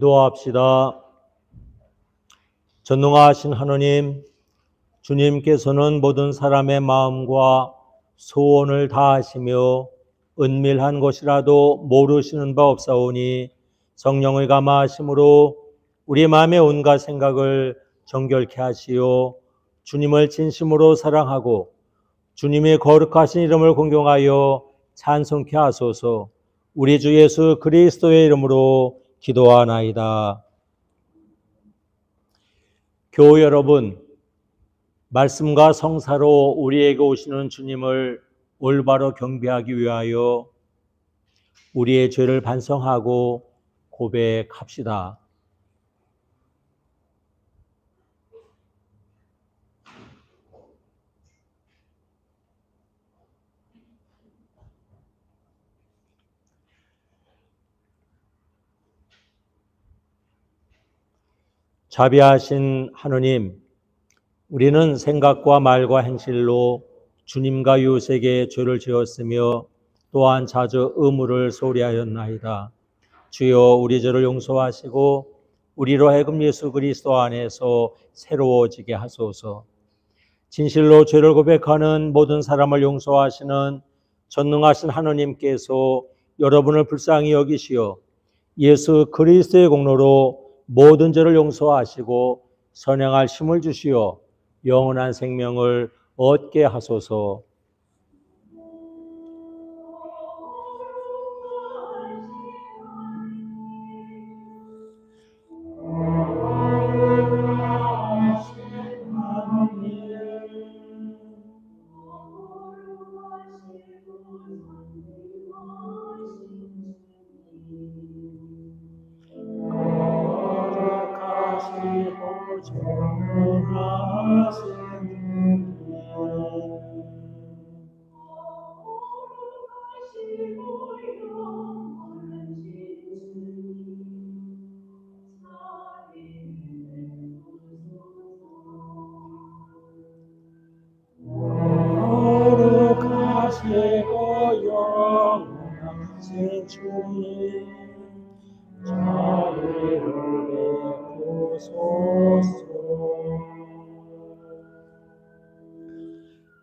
기도합시다. 전능하신 하느님, 주님께서는 모든 사람의 마음과 소원을 다하시며 은밀한 것이라도 모르시는 바 없사오니 성령의 감화하심으로 우리 마음의 온갖 생각을 정결케 하시어 주님을 진심으로 사랑하고 주님의 거룩하신 이름을 공경하여 찬송케 하소서. 우리 주 예수 그리스도의 이름으로 기도하나이다. 교우 여러분, 말씀과 성사로 우리에게 오시는 주님을 올바로 경배하기 위하여 우리의 죄를 반성하고 고백합시다. 자비하신 하느님, 우리는 생각과 말과 행실로 주님과 이웃에게 죄를 지었으며 또한 자주 의무를 소리하였나이다. 주여 우리 죄를 용서하시고 우리로 하여금 예수 그리스도 안에서 새로워지게 하소서. 진실로 죄를 고백하는 모든 사람을 용서하시는 전능하신 하느님께서 여러분을 불쌍히 여기시어 예수 그리스도의 공로로 모든 죄를 용서하시고 선행할 힘을 주시어 영원한 생명을 얻게 하소서.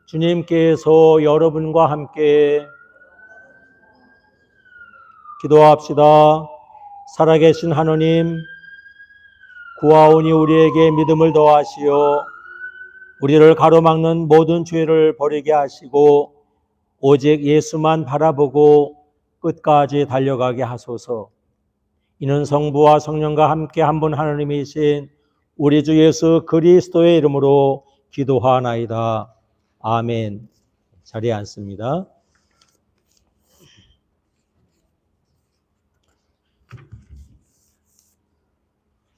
주님께서 여러분과 함께 기도합시다. 살아계신 하느님, 구하오니 우리에게 믿음을 더하시어 우리를 가로막는 모든 죄를 버리게 하시고 오직 예수만 바라보고 끝까지 달려가게 하소서. 이는 성부와 성령과 함께 한 분 하나님이신 우리 주 예수 그리스도의 이름으로 기도하나이다. 아멘. 자리에 앉습니다.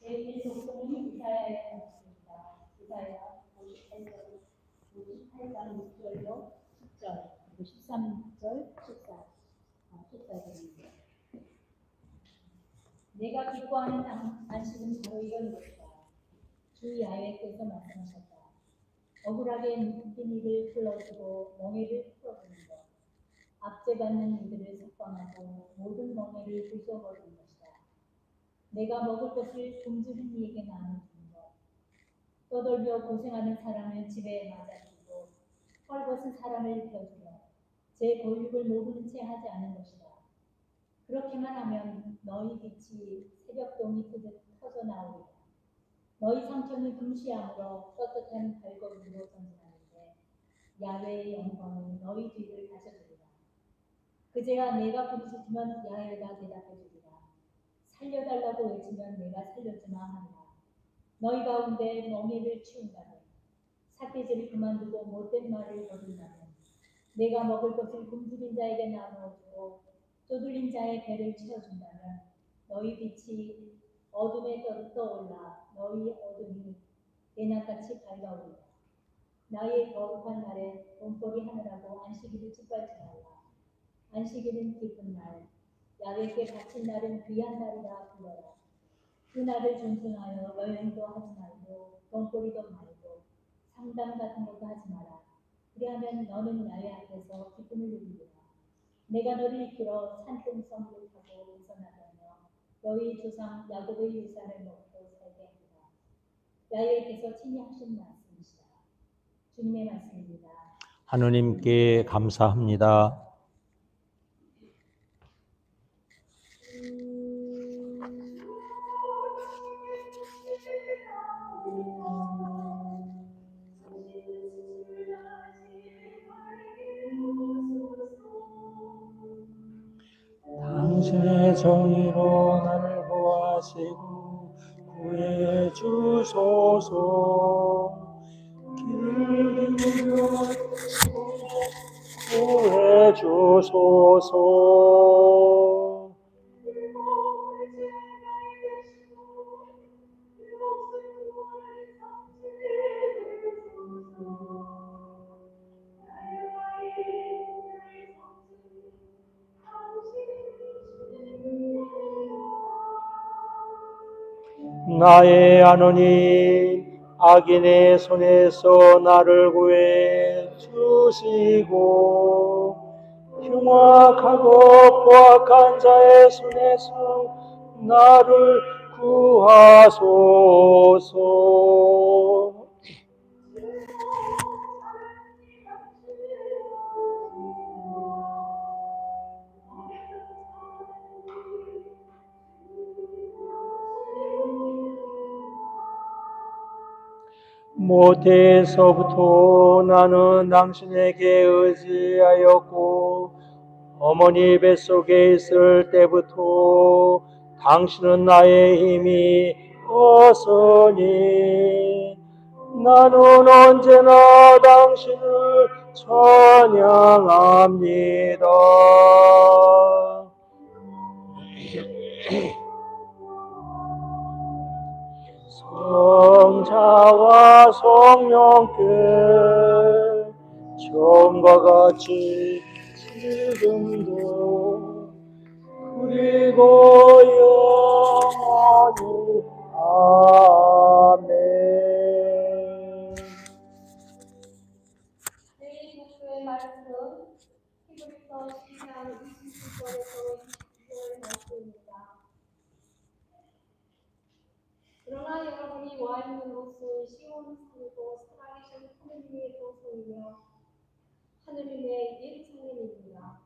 제1 독서는 이사야에 있습니다. 이사야 58장 6절로 10절, 그리고 13절, 14절입니다. 내가 기뻐하는 안식은 바로 이런 것이다. 주 야훼께서 말씀하셨다. 억울하게 묶인 이를 풀어주고 멍에를 풀어주는 것, 압제받는 이들을 석방하고 모든 멍에를 부숴버리는 것이다. 내가 먹을 것을 굶주린 이에게 나눠주는 것, 떠돌며 고생하는 사람을 집에 맞아주고 헐벗은 사람을 펴주며 제 골육을 모르는 채 하지 않은 것이다. 그렇게만 하면 너희 빛이 새벽동이 뜨듯 터져 나오리라. 너희 상처는 금시함으로 떳떳한 발걸음으로 전진하는데 야훼의 영광이 너희 뒤를 다져주리라. 그제야 내가 부르짖으면 야훼가 대답해주리라. 살려달라고 외치면 내가 살려주마 하리라. 너희 가운데 멍에를 치운다면, 삿대질을 그만두고 못된 말을 버린다면, 내가 먹을 것을 굶주린 자에게 나누어주고 쪼들린 자의 배를 채워준다면 너희 빛이 어둠에 떠올라 너희 어둠이 대낮같이 밝아오리라. 나의 거룩한 날에 돈벌이 하느라고 안식일을 짓밟지 말라. 안식일은 기쁜 날, 야훼께 바친 날은 귀한 날이라 불러라. 그 날을 존중하여 여행도 하지 말고 돈벌이도 말고 상담 같은 것도 하지 마라. 그리하면 너는 야훼 앞에서 기쁨을 누리리라. 내가 너를 이끌어 산등성으로 타고 벗어나가며 너희 조상 야곱의 유산을 먹고 살게 하리라. 야훼께서 친히 하신 말씀이시다. 주님의 말씀입니다. 하느님께 감사합니다. 당신의 정의로 나를 구하시고 구해 주소서. 길을 기울여 구해 주소서. 나의 하느님, 악인의 손에서 나를 구해 주시고 흉악하고 포악한 자의 손에서 나를 구하소서. 모태에서부터 나는 당신에게 의지하였고 어머니 뱃속에 있을 때부터 당신은 나의 힘이 었으니 나는 언제나 당신을 찬양합니다. 성자와 성령께 처음과 같이 지금도 그리고 영원히 아멘. 내일 목표의 말씀은 히브리서 12장 29절에서 29절 말씀입니다. 그러나 여러분이 와 있는 곳은 시온 산이고 살아계신 하느님의 도성이며 하느님의 예루살렘입니다.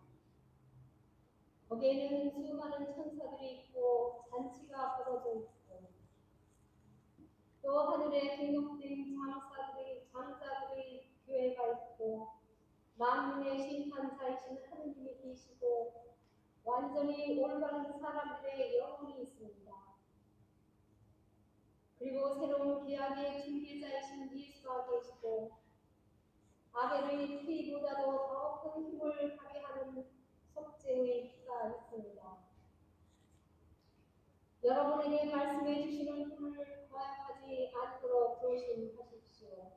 거기에는 수많은 천사들이 있고 잔치가 벌어져 있고 또 하늘에 등록된 장자들의 교회가 있고 만민의 심판자이신 하느님이 계시고 완전히 올바른 사람들의 영혼이 있습니다. 그리고 새로운 계약의 중개자이신 예수가 계시고 아벨의 피보다도 더 큰 힘을 발휘하는 속죄의 피가 있습니다. 여러분에게 말씀해 주시는 분을 거역하지 않도록 조심하십시오.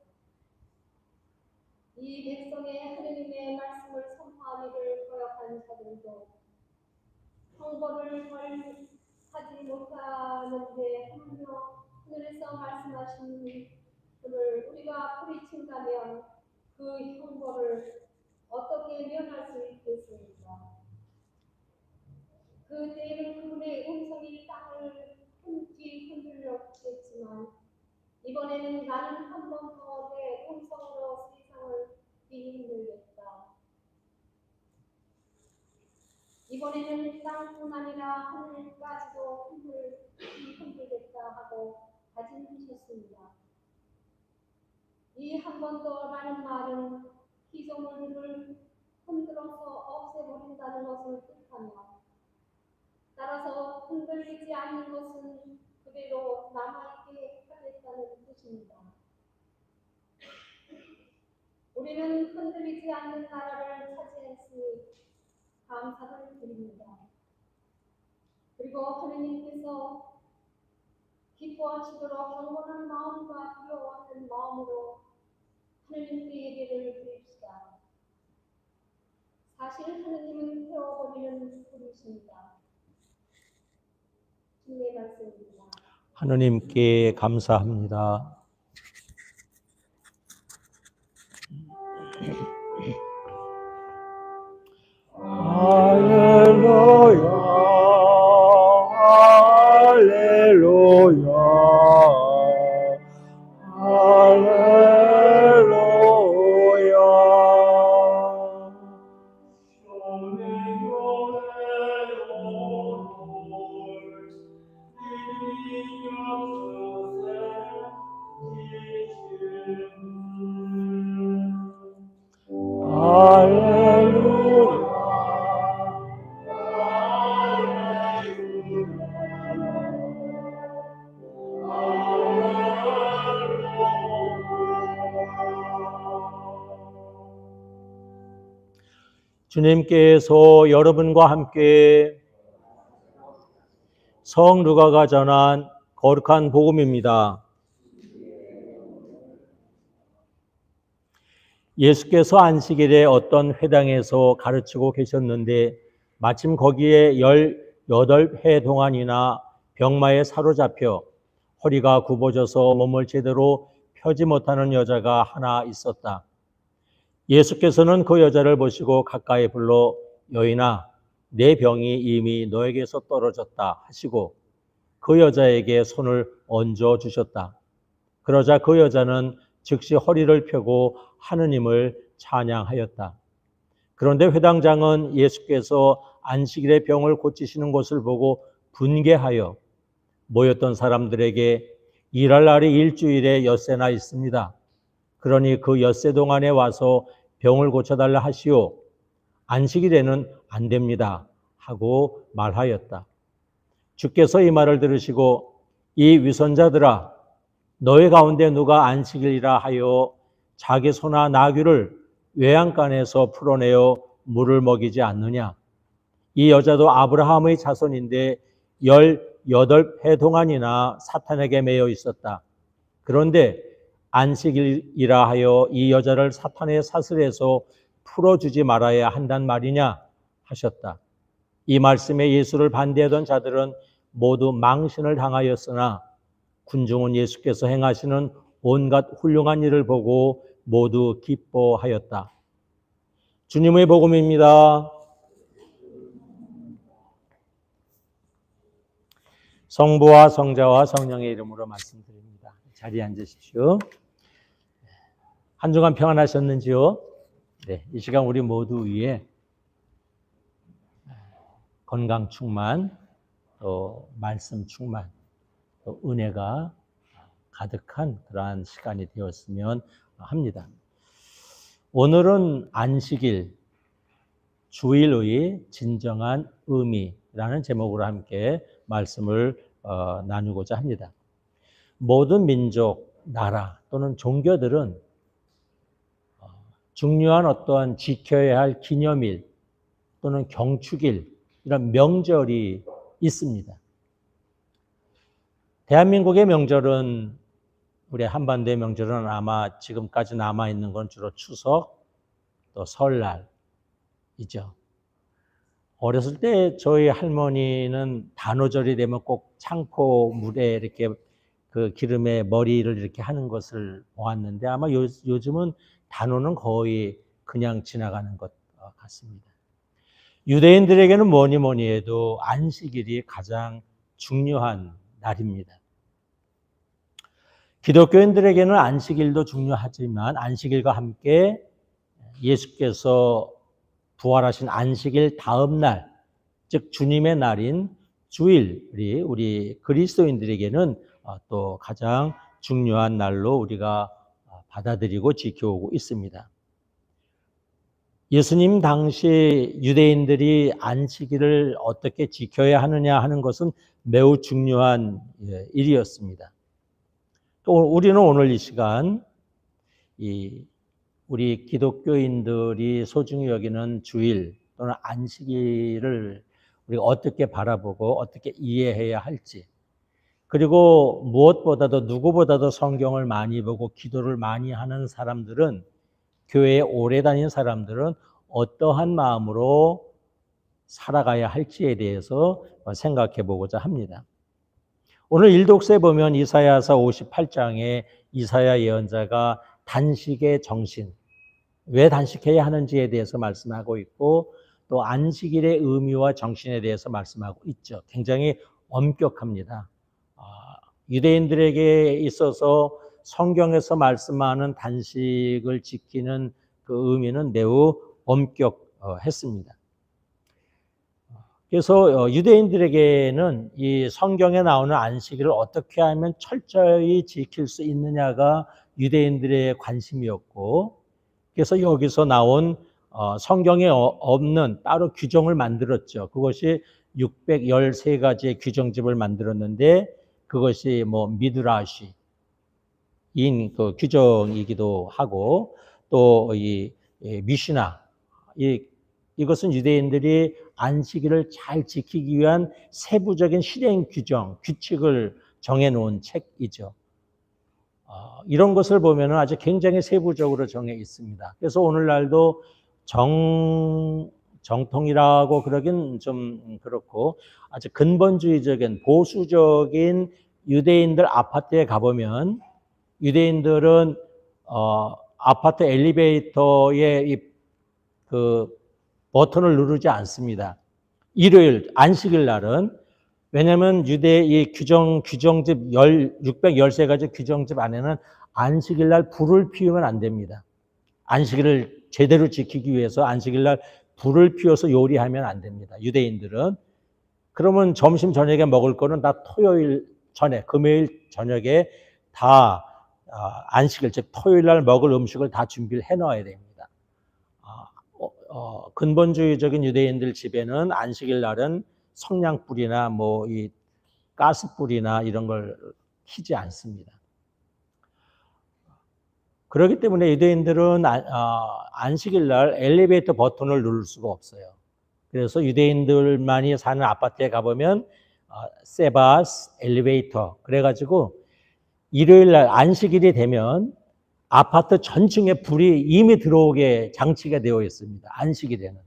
이 백성의 하느님의 말씀을 선포하기를 거역한 자들도 형벌을 하지 못하는데 하늘에서 말씀하신 분을 우리가 뿌리친다면 그 형벌을 어떻게 면할 수 있겠습니까? 그때에는 그분의 음성이 땅을 흔들렸겠지만 이번에는 나는 한 번 더 내 음성으로 세상을 뒤흔들겠다. 이번에는 땅뿐 아니라 하늘까지도 흔들겠다 하고 다짐하셨습니다. 이 한 번 더라는 말은 피조물들을 흔들어서 없애버린다는 것을 뜻하며 따라서 흔들리지 않는 것은 그대로 남아있게 하겠다는 뜻입니다. 우리는 흔들리지 않는 나라를 차지했으니 감사를 드립니다. 그리고 하느님께서 기뻐하시도록 경건한 마음과 두려워하는 마음으로 하느님께 예배를 드립시다. 사실 하느님은 태워버리는 분이십니다. 주님의 말씀입니다. 하느님께 감사합니다. 할렐루야, 할렐루야, 할렐루야. 주님께서 여러분과 함께 성 루가가 전한 거룩한 복음입니다. 예수께서 안식일에 어떤 회당에서 가르치고 계셨는데 마침 거기에 18해 동안이나 병마에 사로잡혀 허리가 굽어져서 몸을 제대로 펴지 못하는 여자가 하나 있었다. 예수께서는 그 여자를 보시고 가까이 불러 여인아, 내 병이 이미 너에게서 떨어졌다 하시고 그 여자에게 손을 얹어 주셨다. 그러자 그 여자는 즉시 허리를 펴고 하느님을 찬양하였다. 그런데 회당장은 예수께서 안식일에 병을 고치시는 것을 보고 분개하여 모였던 사람들에게 일할 날이 일주일에 엿새나 있습니다. 그러니 그 엿새 동안에 와서 병을 고쳐달라 하시오. 안식일에는 안 됩니다. 하고 말하였다. 주께서 이 말을 들으시고 이 위선자들아, 너희 가운데 누가 안식일이라 하여 자기 소나 나귀를 외양간에서 풀어내어 물을 먹이지 않느냐? 이 여자도 아브라함의 자손인데 18해 동안이나 사탄에게 매여 있었다. 그런데 안식일이라 하여 이 여자를 사탄의 사슬에서 풀어주지 말아야 한단 말이냐 하셨다. 이 말씀에 예수를 반대하던 자들은 모두 망신을 당하였으나 군중은 예수께서 행하시는 온갖 훌륭한 일을 보고 모두 기뻐하였다. 주님의 복음입니다. 성부와 성자와 성령의 이름으로 말씀드립니다. 자리에 앉으십시오. 한 주간 평안하셨는지요? 네, 이 시간 우리 모두 위에 건강 충만, 또 말씀 충만, 또 은혜가 가득한 그러한 시간이 되었으면 합니다. 오늘은 안식일, 주일의 진정한 의미라는 제목으로 함께 말씀을 나누고자 합니다. 모든 민족, 나라 또는 종교들은 중요한 어떠한 지켜야 할 기념일 또는 경축일, 이런 명절이 있습니다. 대한민국의 명절은, 우리 한반도의 명절은 아마 지금까지 남아있는 건 주로 추석, 또 설날이죠. 어렸을 때 저희 할머니는 단오절이 되면 꼭 창포 물에 이렇게 그 기름에 머리를 이렇게 하는 것을 보았는데, 아마 요즘은 단오는 거의 그냥 지나가는 것 같습니다. 유대인들에게는 뭐니 해도 안식일이 가장 중요한 날입니다. 기독교인들에게는 안식일도 중요하지만 안식일과 함께 예수께서 부활하신 안식일 다음 날, 즉 주님의 날인 주일이 우리 그리스도인들에게는 또 가장 중요한 날로 우리가 받아들이고 지켜오고 있습니다. 예수님 당시 유대인들이 안식일을 어떻게 지켜야 하느냐 하는 것은 매우 중요한 일이었습니다. 또 우리는 오늘 이 시간 우리 기독교인들이 소중히 여기는 주일 또는 안식일을 우리가 어떻게 바라보고 어떻게 이해해야 할지, 그리고 무엇보다도 누구보다도 성경을 많이 보고 기도를 많이 하는 사람들은, 교회에 오래 다닌 사람들은 어떠한 마음으로 살아가야 할지에 대해서 생각해 보고자 합니다. 오늘 일독서에 보면 이사야서 58장에 이사야 예언자가 단식의 정신, 왜 단식해야 하는지에 대해서 말씀하고 있고, 또 안식일의 의미와 정신에 대해서 말씀하고 있죠. 굉장히 엄격합니다. 유대인들에게 있어서 성경에서 말씀하는 단식을 지키는 그 의미는 매우 엄격했습니다. 그래서 유대인들에게는 이 성경에 나오는 안식일을 어떻게 하면 철저히 지킬 수 있느냐가 유대인들의 관심이었고, 그래서 여기서 나온 성경에 없는 따로 규정을 만들었죠. 그것이 613가지의 규정집을 만들었는데, 그것이 미드라시 인 그 규정이기도 하고, 또 이 미시나, 이것은 유대인들이 안식일을 잘 지키기 위한 세부적인 실행 규정, 규칙을 정해놓은 책이죠. 이런 것을 보면 아주 굉장히 세부적으로 정해 있습니다. 그래서 오늘날도 정통이라고 그러긴 좀 그렇고, 아주 근본주의적인 보수적인 유대인들 아파트에 가보면, 유대인들은 아파트 엘리베이터에 그 버튼을 누르지 않습니다. 일요일 안식일 날은. 왜냐하면 유대의 규정집 613가지 규정집 안에는 안식일 날 불을 피우면 안 됩니다. 안식일을 제대로 지키기 위해서 안식일 날 불을 피워서 요리하면 안 됩니다. 유대인들은. 그러면 점심 저녁에 먹을 거는 다 토요일 전에, 금요일 저녁에 다 안식일, 즉 토요일 날 먹을 음식을 다 준비를 해놔야 됩니다. 근본주의적인 유대인들 집에는 안식일 날은 성냥불이나 이 가스불이나 이런 걸 켜지 않습니다. 그렇기 때문에 유대인들은 안식일 날 엘리베이터 버튼을 누를 수가 없어요. 그래서 유대인들만이 사는 아파트에 가보면 세바스 엘리베이터, 그래가지고 일요일 날 안식일이 되면 아파트 전층에 불이 이미 들어오게 장치가 되어 있습니다. 안식일에는.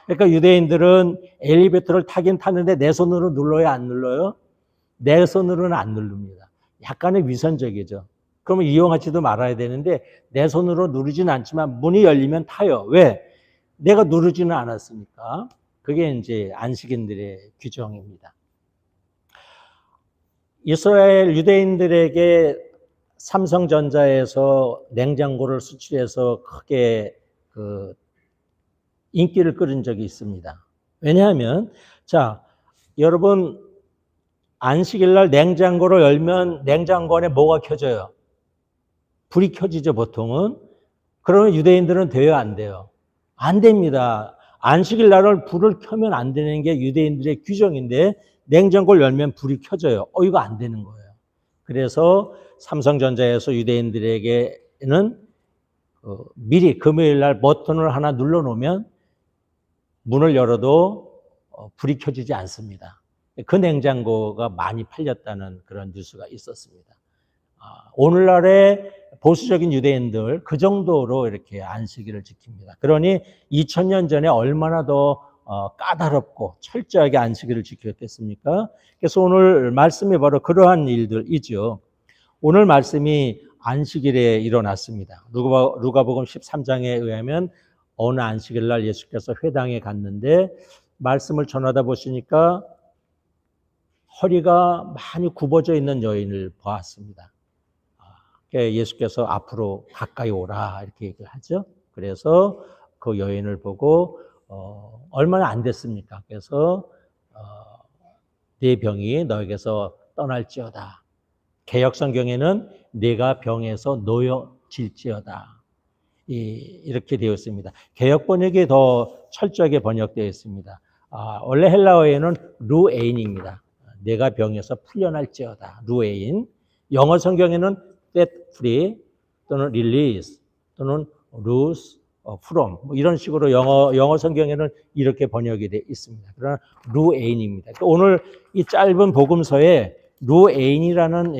그러니까 유대인들은 엘리베이터를 타긴 타는데 내 손으로 눌러요, 안 눌러요? 내 손으로는 안 누릅니다. 약간의 위선적이죠. 그러면 이용하지도 말아야 되는데 내 손으로 누르지는 않지만 문이 열리면 타요. 왜? 내가 누르지는 않았으니까. 그게 이제 안식인들의 규정입니다. 이스라엘 유대인들에게 삼성전자에서 냉장고를 수출해서 크게 인기를 끌은 적이 있습니다. 왜냐하면 자, 여러분 안식일 날 냉장고를 열면 냉장고 안에 뭐가 켜져요? 불이 켜지죠, 보통은. 그러면 유대인들은 돼요, 안 돼요? 안 됩니다. 안식일 날을 불을 켜면 안 되는 게 유대인들의 규정인데 냉장고를 열면 불이 켜져요. 이거 안 되는 거예요. 그래서 삼성전자에서 유대인들에게는 미리 금요일 날 버튼을 하나 눌러 놓으면 문을 열어도 불이 켜지지 않습니다. 그 냉장고가 많이 팔렸다는 그런 뉴스가 있었습니다. 오늘날의 보수적인 유대인들 그 정도로 이렇게 안식일을 지킵니다. 그러니 2000년 전에 얼마나 더 까다롭고 철저하게 안식일을 지켰겠습니까? 그래서 오늘 말씀이 바로 그러한 일들이죠. 오늘 말씀이 안식일에 일어났습니다. 누가복음 13장에 의하면 어느 안식일 날 예수께서 회당에 갔는데 말씀을 전하다 보시니까 허리가 많이 굽어져 있는 여인을 보았습니다. 예수께서 앞으로 가까이 오라 이렇게 얘기를 하죠. 그래서 그 여인을 보고 얼마나 안 됐습니까? 그래서 네 병이 너에게서 떠날지어다. 개역 성경에는 네가 병에서 놓여질지어다. 이렇게 되어 있습니다. 개역 번역이 더 철저하게 번역되어 있습니다. 원래 헬라어에는 루에인입니다. 내가 병에서 풀려날지어다. 루에인. 영어 성경에는 set free 또는 release 또는 loose from 이런 식으로 영어 성경에는 이렇게 번역이 되어 있습니다. 그러나 루에인입니다. 오늘 이 짧은 복음서에 루에인이라는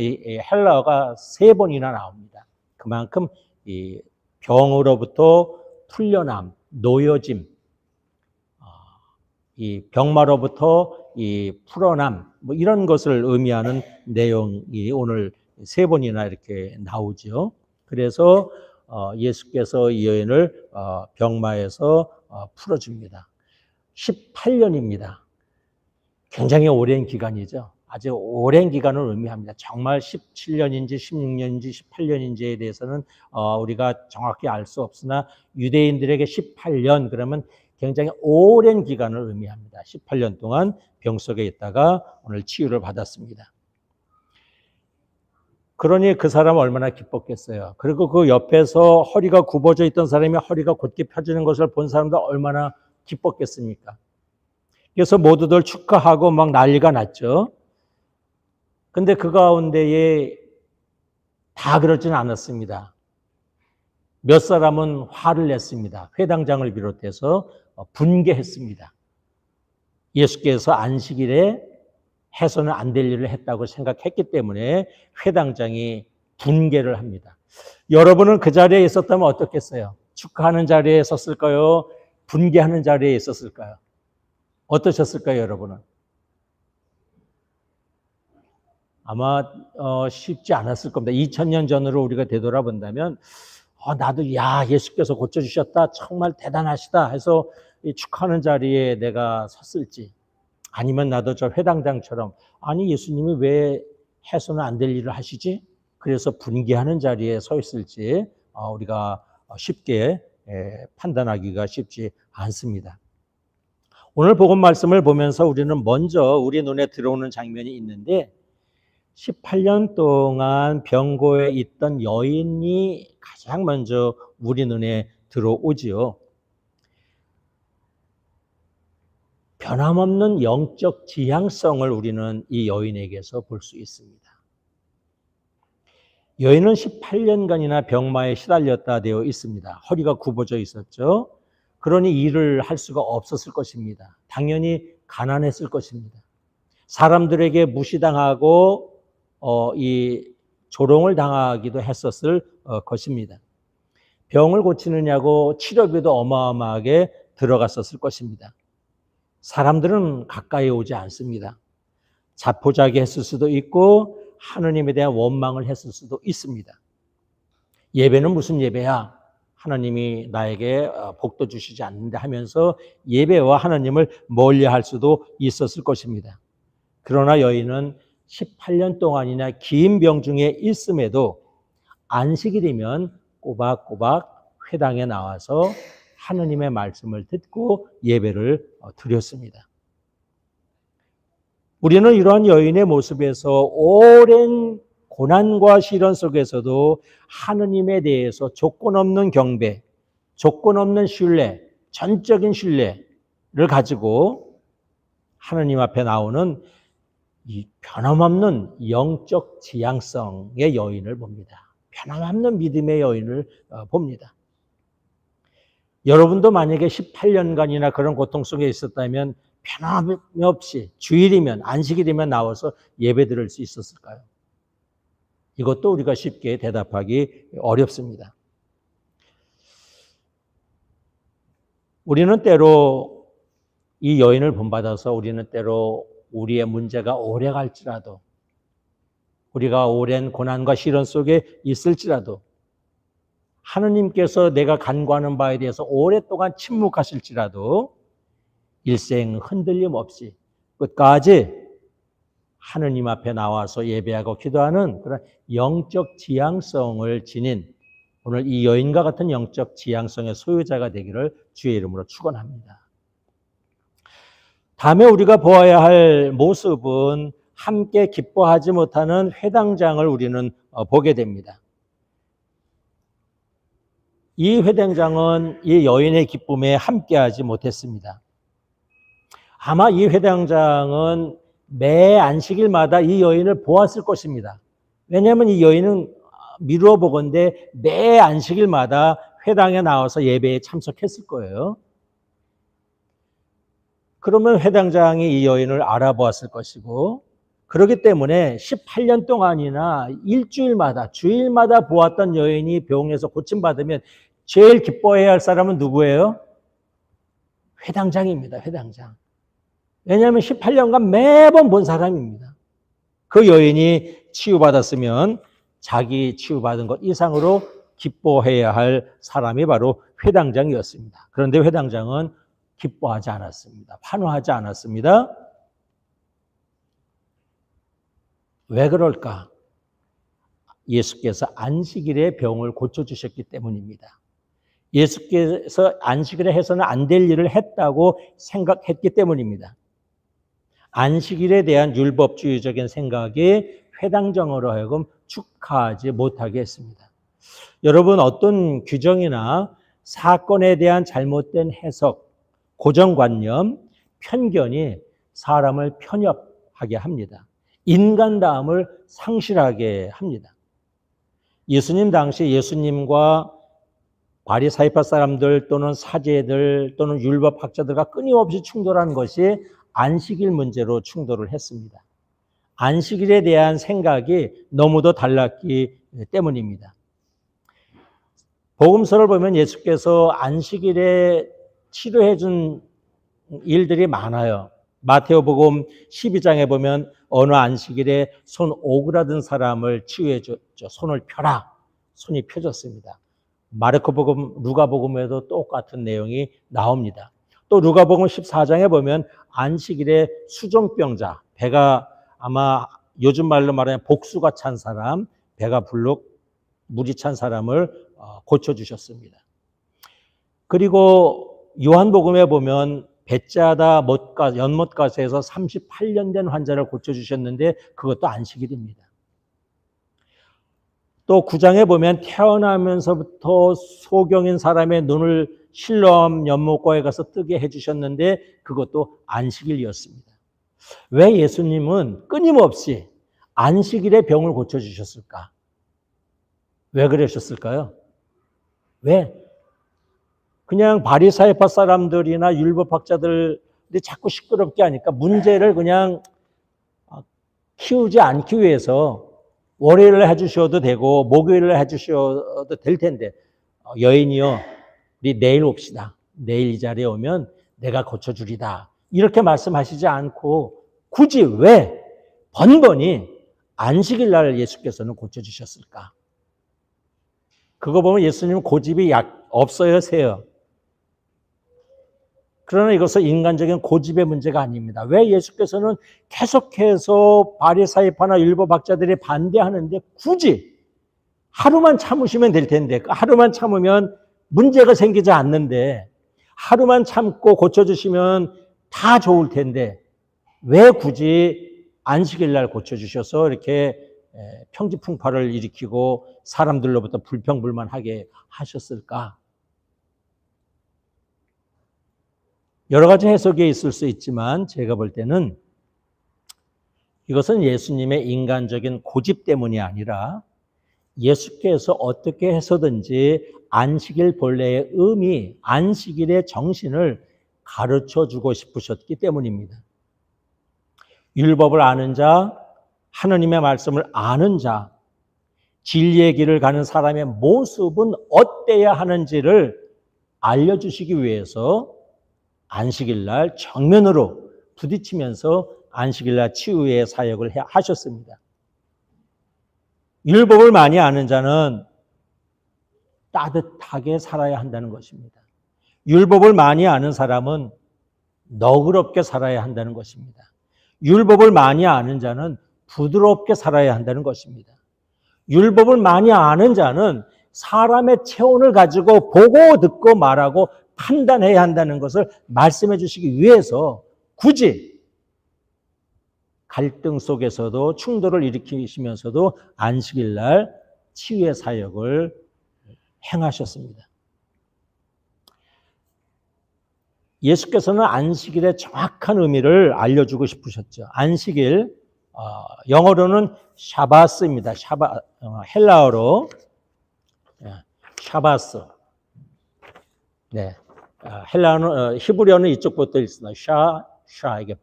헬라어가 3번이나 나옵니다. 그만큼 이 병으로부터 풀려남, 놓여짐, 이 병마로부터 이 풀어남, 이런 것을 의미하는 내용이 오늘 3번이나 이렇게 나오죠. 그래서 예수께서 이 여인을 병마에서 풀어줍니다. 18년입니다. 굉장히 오랜 기간이죠. 아주 오랜 기간을 의미합니다. 정말 17년인지 16년인지 18년인지에 대해서는 우리가 정확히 알 수 없으나 유대인들에게 18년 그러면 굉장히 오랜 기간을 의미합니다. 18년 동안 병 속에 있다가 오늘 치유를 받았습니다. 그러니 그 사람은 얼마나 기뻤겠어요. 그리고 그 옆에서 허리가 굽어져 있던 사람이 허리가 곧게 펴지는 것을 본 사람도 얼마나 기뻤겠습니까? 그래서 모두들 축하하고 막 난리가 났죠. 근데 그 가운데에 다 그러지는 않았습니다. 몇 사람은 화를 냈습니다. 회당장을 비롯해서 분개했습니다. 예수께서 안식일에 해서는 안 될 일을 했다고 생각했기 때문에 회당장이 분개를 합니다. 여러분은 그 자리에 있었다면 어떻겠어요? 축하하는 자리에 있었을까요? 분개하는 자리에 있었을까요? 어떠셨을까요, 여러분은? 아마 쉽지 않았을 겁니다. 2000년 전으로 우리가 되돌아본다면 나도 예수께서 고쳐주셨다. 정말 대단하시다 해서 축하하는 자리에 내가 섰을지 아니면 나도 저 회당장처럼 아니 예수님이 왜 해서는 안 될 일을 하시지? 그래서 분개하는 자리에 서 있을지 우리가 쉽게 판단하기가 쉽지 않습니다. 오늘 복음 말씀을 보면서 우리는 먼저 우리 눈에 들어오는 장면이 있는데 18년 동안 병고에 있던 여인이 가장 먼저 우리 눈에 들어오지요. 변함없는 영적 지향성을 우리는 이 여인에게서 볼 수 있습니다. 여인은 18년간이나 병마에 시달렸다 되어 있습니다. 허리가 굽어져 있었죠. 그러니 일을 할 수가 없었을 것입니다. 당연히 가난했을 것입니다. 사람들에게 무시당하고 이 조롱을 당하기도 했었을 것입니다. 병을 고치느냐고 치료비도 어마어마하게 들어갔었을 것입니다. 사람들은 가까이 오지 않습니다. 자포자기 했을 수도 있고 하느님에 대한 원망을 했을 수도 있습니다. 예배는 무슨 예배야? 하나님이 나에게 복도 주시지 않는데 하면서 예배와 하나님을 멀리할 수도 있었을 것입니다. 그러나 여인은 18년 동안이나 긴 병 중에 있음에도 안식일이면 꼬박꼬박 회당에 나와서 하느님의 말씀을 듣고 예배를 드렸습니다. 우리는 이러한 여인의 모습에서 오랜 고난과 시련 속에서도 하느님에 대해서 조건 없는 경배, 조건 없는 신뢰, 전적인 신뢰를 가지고 하느님 앞에 나오는 이 변함없는 영적 지향성의 여인을 봅니다. 변함없는 믿음의 여인을 봅니다. 여러분도 만약에 18년간이나 그런 고통 속에 있었다면 변함없이 주일이면 안식일이면 나와서 예배 드릴 수 있었을까요? 이것도 우리가 쉽게 대답하기 어렵습니다. 우리는 때로 이 여인을 본받아서 우리는 때로 우리의 문제가 오래 갈지라도 우리가 오랜 고난과 시련 속에 있을지라도 하느님께서 내가 간구하는 바에 대해서 오랫동안 침묵하실지라도 일생 흔들림 없이 끝까지 하느님 앞에 나와서 예배하고 기도하는 그런 영적 지향성을 지닌 오늘 이 여인과 같은 영적 지향성의 소유자가 되기를 주의 이름으로 축원합니다. 다음에 우리가 보아야 할 모습은 함께 기뻐하지 못하는 회당장을 우리는 보게 됩니다. 이 회당장은 이 여인의 기쁨에 함께하지 못했습니다. 아마 이 회당장은 매 안식일마다 이 여인을 보았을 것입니다. 왜냐하면 이 여인은 미루어 보건대 매 안식일마다 회당에 나와서 예배에 참석했을 거예요. 그러면 회당장이 이 여인을 알아보았을 것이고 그렇기 때문에 18년 동안이나 일주일마다 주일마다 보았던 여인이 병에서 고침받으면 제일 기뻐해야 할 사람은 누구예요? 회당장입니다. 회당장. 왜냐하면 18년간 매번 본 사람입니다. 그 여인이 치유받았으면 자기 치유받은 것 이상으로 기뻐해야 할 사람이 바로 회당장이었습니다. 그런데 회당장은 기뻐하지 않았습니다. 환호하지 않았습니다. 왜 그럴까? 예수께서 안식일에 병을 고쳐주셨기 때문입니다. 예수께서 안식일에 해서는 안 될 일을 했다고 생각했기 때문입니다. 안식일에 대한 율법주의적인 생각이 회당장으로 하여금 축하하지 못하게 했습니다. 여러분, 어떤 규정이나 사건에 대한 잘못된 해석, 고정관념, 편견이 사람을 편협하게 합니다. 인간다움을 상실하게 합니다. 예수님 당시 예수님과 바리사이파 사람들 또는 사제들 또는 율법학자들과 끊임없이 충돌하는 것이 안식일 문제로 충돌을 했습니다. 안식일에 대한 생각이 너무도 달랐기 때문입니다. 복음서를 보면 예수께서 안식일에 치료해 준 일들이 많아요. 마태오복음 12장에 보면 어느 안식일에 손 오그라든 사람을 치유해 줬죠. 손을 펴라. 손이 펴졌습니다. 마르코복음, 누가복음에도 똑같은 내용이 나옵니다. 또 누가복음 14장에 보면 안식일에 수종병자, 배가 아마 요즘 말로 말하면 복수가 찬 사람, 배가 불룩 물이 찬 사람을 고쳐주셨습니다. 그리고 요한복음에 보면 배짜다 연못가스에서 38년 된 환자를 고쳐주셨는데 그것도 안식일입니다. 또 9장에 보면 태어나면서부터 소경인 사람의 눈을 실로암 연못가에 가서 뜨게 해주셨는데 그것도 안식일이었습니다. 왜 예수님은 끊임없이 안식일에 병을 고쳐주셨을까? 왜 그러셨을까요? 왜? 그냥 바리사이파 사람들이나 율법학자들이 자꾸 시끄럽게 하니까 문제를 그냥 키우지 않기 위해서 월요일을 해주셔도 되고 목요일을 해주셔도 될 텐데 여인이요, 우리 내일 옵시다. 내일 이 자리에 오면 내가 고쳐주리다. 이렇게 말씀하시지 않고 굳이 왜 번번이 안식일 날 예수께서는 고쳐주셨을까? 그거 보면 예수님은 고집이 없어요, 세요? 그러나 이것은 인간적인 고집의 문제가 아닙니다. 왜 예수께서는 계속해서 바리사이파나 율법학자들이 반대하는데 굳이 하루만 참으시면 될 텐데 하루만 참으면 문제가 생기지 않는데 하루만 참고 고쳐주시면 다 좋을 텐데 왜 굳이 안식일 날 고쳐주셔서 이렇게 평지풍파를 일으키고 사람들로부터 불평불만하게 하셨을까? 여러 가지 해석이 있을 수 있지만 제가 볼 때는 이것은 예수님의 인간적인 고집 때문이 아니라 예수께서 어떻게 해서든지 안식일 본래의 의미, 안식일의 정신을 가르쳐주고 싶으셨기 때문입니다. 율법을 아는 자, 하느님의 말씀을 아는 자, 진리의 길을 가는 사람의 모습은 어때야 하는지를 알려주시기 위해서 안식일 날 정면으로 부딪히면서 안식일 날 치유의 사역을 하셨습니다. 율법을 많이 아는 자는 따뜻하게 살아야 한다는 것입니다. 율법을 많이 아는 사람은 너그럽게 살아야 한다는 것입니다. 율법을 많이 아는 자는 부드럽게 살아야 한다는 것입니다. 율법을 많이 아는 자는 사람의 체온을 가지고 보고 듣고 말하고 판단해야 한다는 것을 말씀해 주시기 위해서 굳이 갈등 속에서도 충돌을 일으키시면서도 안식일 날 치유의 사역을 행하셨습니다. 예수께서는 안식일의 정확한 의미를 알려주고 싶으셨죠. 안식일, 영어로는 샤바스입니다. 헬라어로 샤바스. 네, 헬라어는 히브리어는 이쪽부터 있습니다. 이게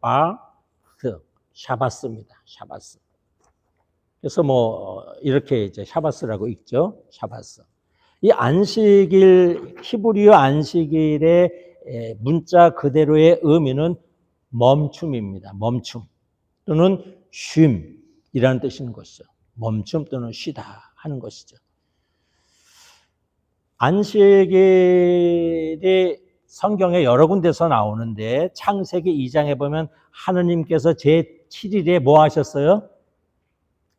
샤바스입니다. 샤바스. 그래서 이렇게 이제 샤바스라고 읽죠. 샤바스. 이 안식일, 히브리어 안식일의 문자 그대로의 의미는 멈춤입니다. 멈춤 또는 쉼이라는 뜻인 것이죠. 멈춤 또는 쉬다 하는 것이죠. 안식일이 성경에 여러 군데서 나오는데 창세기 2장에 보면 하느님께서 제7일에 뭐 하셨어요?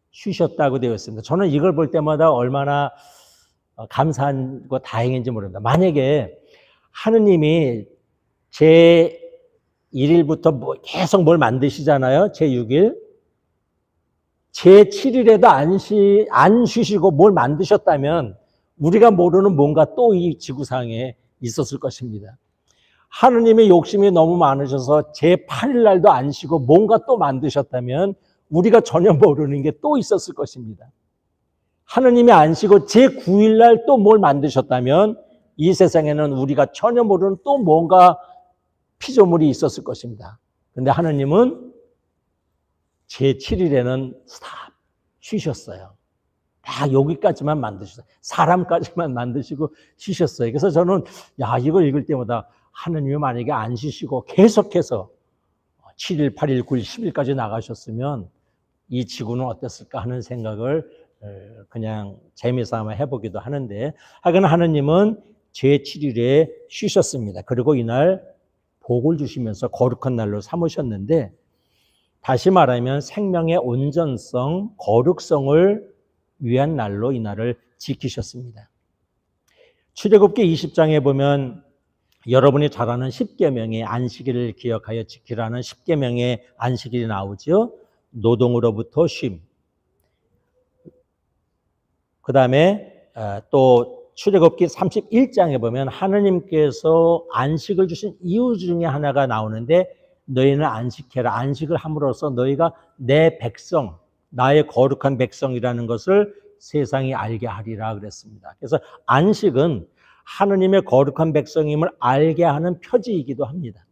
쉬셨다고 되어 있습니다. 저는 이걸 볼 때마다 얼마나 감사하고 다행인지 모릅니다. 만약에 하느님이 제1일부터 계속 뭘 만드시잖아요. 제6일. 제7일에도 안 쉬시고 뭘 만드셨다면 우리가 모르는 뭔가 또 이 지구상에 있었을 것입니다. 하느님의 욕심이 너무 많으셔서 제8일 날도 안 쉬고 뭔가 또 만드셨다면 우리가 전혀 모르는 게 또 있었을 것입니다. 하느님이 안 쉬고 제9일 날 또 뭘 만드셨다면 이 세상에는 우리가 전혀 모르는 또 뭔가 피조물이 있었을 것입니다. 그런데 하느님은 제7일에는 스탑 쉬셨어요. 다 여기까지만 만드셨어요. 사람까지만 만드시고 쉬셨어요. 그래서 저는 이걸 읽을 때마다 하느님이 만약에 안 쉬시고 계속해서 7일, 8일, 9일, 10일까지 나가셨으면 이 지구는 어땠을까 하는 생각을 그냥 재미삼아 해보기도 하는데 하여간 하느님은 제7일에 쉬셨습니다. 그리고 이날 복을 주시면서 거룩한 날로 삼으셨는데 다시 말하면 생명의 온전성, 거룩성을 위한 날로 이 날을 지키셨습니다. 출애굽기 20장에 보면 여러분이 잘 아는 10계명의 안식일을 기억하여 지키라는 10계명의 안식일이 나오죠. 노동으로부터 쉼. 그 다음에 또 출애굽기 31장에 보면 하느님께서 안식을 주신 이유 중에 하나가 나오는데 너희는 안식해라. 안식을 함으로써 너희가 내 백성, 나의 거룩한 백성이라는 것을 세상이 알게 하리라 그랬습니다. 그래서 안식은 하느님의 거룩한 백성임을 알게 하는 표지이기도 합니다.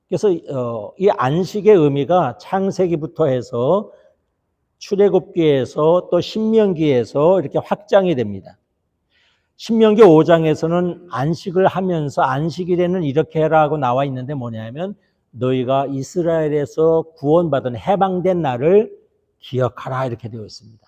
그래서 이 안식의 의미가 창세기부터 해서 출애굽기에서 또 신명기에서 이렇게 확장이 됩니다. 신명기 5장에서는 안식을 하면서 안식일에는 이렇게 해라고 나와 있는데 뭐냐면 너희가 이스라엘에서 구원받은 해방된 날을 기억하라 이렇게 되어 있습니다.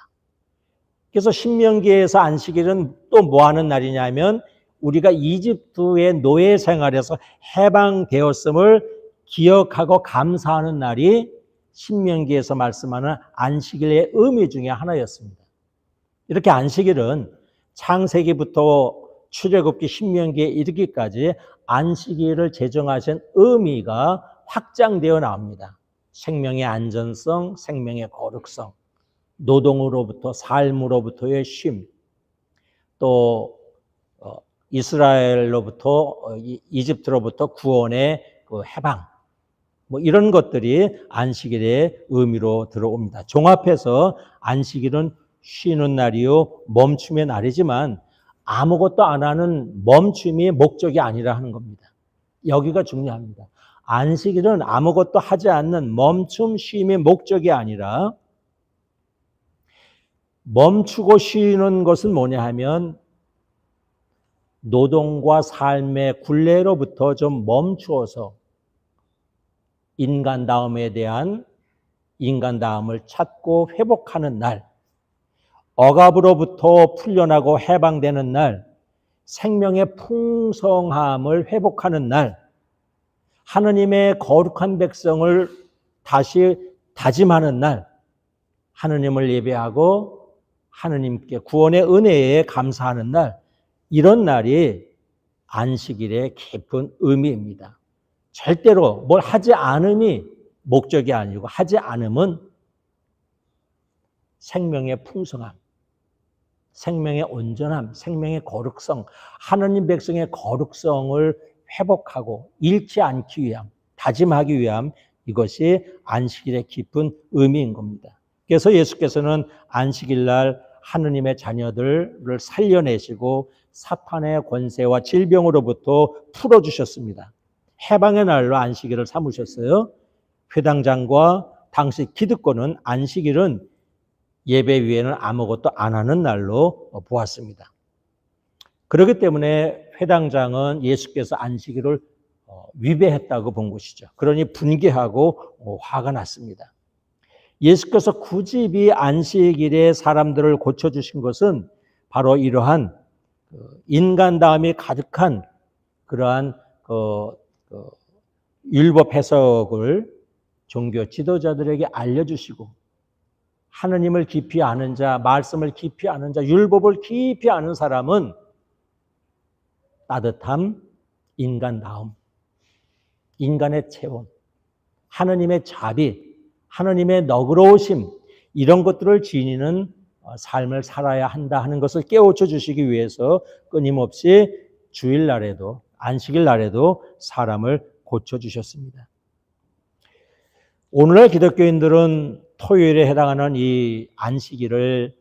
그래서 신명기에서 안식일은 또 뭐 하는 날이냐면 우리가 이집트의 노예 생활에서 해방되었음을 기억하고 감사하는 날이 신명기에서 말씀하는 안식일의 의미 중에 하나였습니다. 이렇게 안식일은 창세기부터 출애굽기 신명기에 이르기까지 안식일을 제정하신 의미가 확장되어 나옵니다. 생명의 안전성, 생명의 거룩성, 노동으로부터 삶으로부터의 쉼, 또 이스라엘로부터 이집트로부터 구원의 그 해방, 뭐 이런 것들이 안식일의 의미로 들어옵니다. 종합해서 안식일은 쉬는 날이요 멈춤의 날이지만 아무것도 안 하는 멈춤이 목적이 아니라 하는 겁니다. 여기가 중요합니다. 안식일은 아무것도 하지 않는 멈춤, 쉼이 목적이 아니라 멈추고 쉬는 것은 뭐냐 하면 노동과 삶의 굴레로부터 좀 멈추어서 인간다움에 대한 인간다움을 찾고 회복하는 날, 억압으로부터 풀려나고 해방되는 날, 생명의 풍성함을 회복하는 날, 하느님의 거룩한 백성을 다시 다짐하는 날, 하느님을 예배하고 하느님께 구원의 은혜에 감사하는 날, 이런 날이 안식일의 깊은 의미입니다. 절대로 뭘 하지 않음이 목적이 아니고 하지 않음은 생명의 풍성함, 생명의 온전함, 생명의 거룩성, 하느님 백성의 거룩성을 회복하고 잃지 않기 위함, 다짐하기 위함, 이것이 안식일의 깊은 의미인 겁니다. 그래서 예수께서는 안식일 날 하느님의 자녀들을 살려내시고 사탄의 권세와 질병으로부터 풀어주셨습니다. 해방의 날로 안식일을 삼으셨어요. 회당장과 당시 기득권은 안식일은 예배 위에는 아무것도 안 하는 날로 보았습니다. 그렇기 때문에 회당장은 예수께서 안식일을 위배했다고 본 것이죠. 그러니 분개하고 화가 났습니다. 예수께서 굳이 이 안식일에 사람들을 고쳐주신 것은 바로 이러한 인간다움이 가득한 그러한 율법 해석을 종교 지도자들에게 알려주시고 하느님을 깊이 아는 자, 말씀을 깊이 아는 자, 율법을 깊이 아는 사람은 따뜻함, 인간다움, 인간의 체온, 하느님의 자비, 하느님의 너그러우심, 이런 것들을 지니는 삶을 살아야 한다 하는 것을 깨우쳐 주시기 위해서 끊임없이 주일날에도 안식일 날에도 사람을 고쳐주셨습니다. 오늘날 기독교인들은 토요일에 해당하는 이 안식일의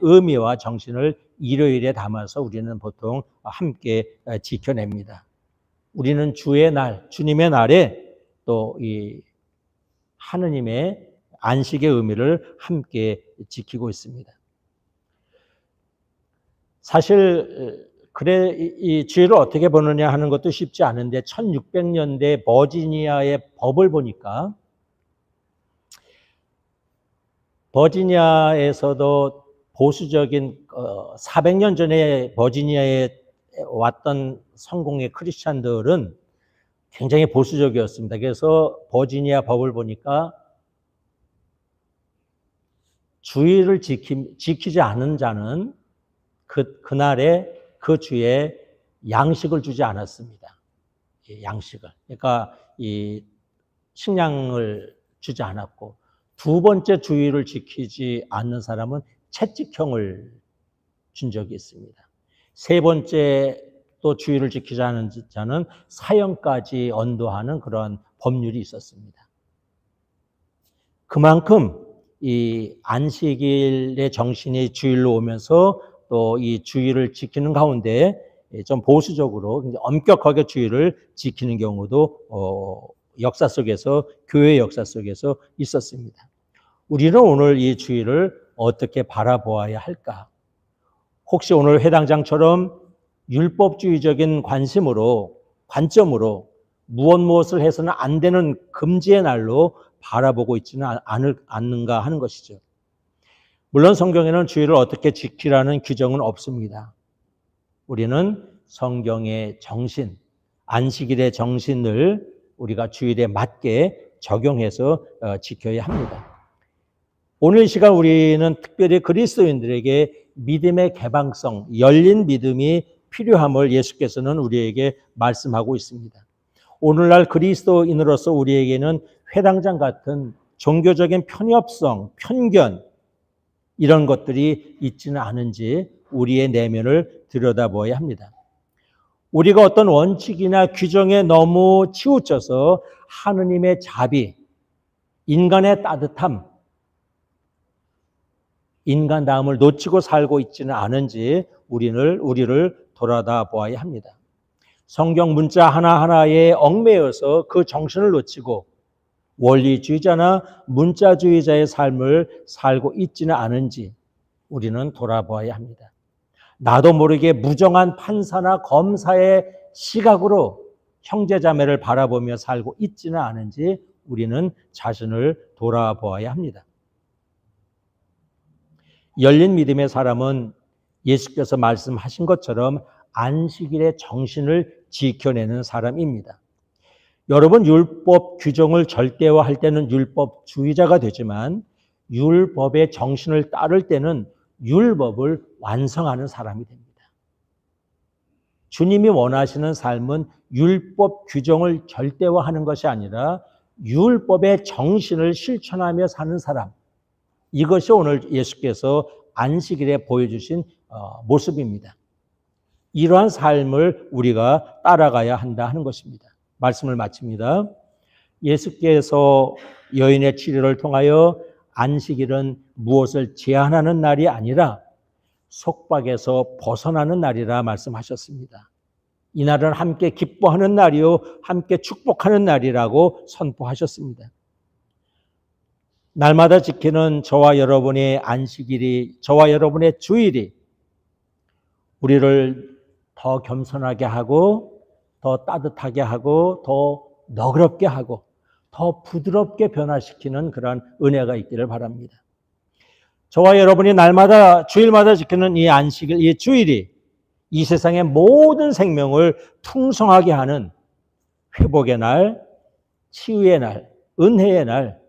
의미와 정신을 일요일에 담아서 우리는 보통 함께 지켜냅니다. 우리는 주의 날, 주님의 날에 또 이 하느님의 안식의 의미를 함께 지키고 있습니다. 사실 그래 이 주일을 어떻게 보느냐 하는 것도 쉽지 않은데 1600년대 버지니아의 법을 보니까 버지니아에서도 보수적인 400년 전에 버지니아에 왔던 성공의 크리스찬들은 굉장히 보수적이었습니다. 그래서 버지니아 법을 보니까 주일을 지키지 않은 자는 그날에 그 주에 양식을 주지 않았습니다. 양식을. 그러니까 이 식량을 주지 않았고 두 번째 주일을 지키지 않는 사람은 채찍형을 준 적이 있습니다. 세 번째 또 주일을 지키지 않은 자는 사형까지 언도하는 그런 법률이 있었습니다. 그만큼 이 안식일의 정신이 주일로 오면서 또 이 주일을 지키는 가운데 좀 보수적으로 엄격하게 주일을 지키는 경우도 역사 속에서 교회 역사 속에서 있었습니다. 우리는 오늘 이 주일을 어떻게 바라보아야 할까? 혹시 오늘 회당장처럼 율법주의적인 관점으로 무엇을 해서는 안 되는 금지의 날로 바라보고 있지는 않는가 하는 것이죠. 물론 성경에는 주일을 어떻게 지키라는 규정은 없습니다. 우리는 성경의 정신, 안식일의 정신을 우리가 주일에 맞게 적용해서 지켜야 합니다. 오늘 이 시간 우리는 특별히 그리스도인들에게 믿음의 개방성, 열린 믿음이 필요함을 예수께서는 우리에게 말씀하고 있습니다. 오늘날 그리스도인으로서 우리에게는 회당장 같은 종교적인 편협성, 편견 이런 것들이 있지는 않은지 우리의 내면을 들여다보아야 합니다. 우리가 어떤 원칙이나 규정에 너무 치우쳐서 하느님의 자비, 인간의 따뜻함, 인간다움을 놓치고 살고 있지는 않은지 우리를 돌아다 보아야 합니다. 성경 문자 하나하나에 얽매여서 그 정신을 놓치고 원리주의자나 문자주의자의 삶을 살고 있지는 않은지 우리는 돌아보아야 합니다. 나도 모르게 무정한 판사나 검사의 시각으로 형제자매를 바라보며 살고 있지는 않은지 우리는 자신을 돌아보아야 합니다. 열린 믿음의 사람은 예수께서 말씀하신 것처럼 안식일의 정신을 지켜내는 사람입니다. 여러분, 율법 규정을 절대화할 때는 율법주의자가 되지만 율법의 정신을 따를 때는 율법을 완성하는 사람이 됩니다. 주님이 원하시는 삶은 율법 규정을 절대화하는 것이 아니라 율법의 정신을 실천하며 사는 사람. 이것이 오늘 예수께서 안식일에 보여주신 모습입니다. 이러한 삶을 우리가 따라가야 한다 하는 것입니다. 말씀을 마칩니다. 예수께서 여인의 치료를 통하여 안식일은 무엇을 제한하는 날이 아니라 속박에서 벗어나는 날이라 말씀하셨습니다. 이날은 함께 기뻐하는 날이요 함께 축복하는 날이라고 선포하셨습니다. 날마다 지키는 저와 여러분의 안식일이, 저와 여러분의 주일이 우리를 더 겸손하게 하고 더 따뜻하게 하고 더 너그럽게 하고 더 부드럽게 변화시키는 그런 은혜가 있기를 바랍니다. 저와 여러분이 날마다 주일마다 지키는 이 안식일, 이 주일이 이 세상의 모든 생명을 풍성하게 하는 회복의 날, 치유의 날, 은혜의 날,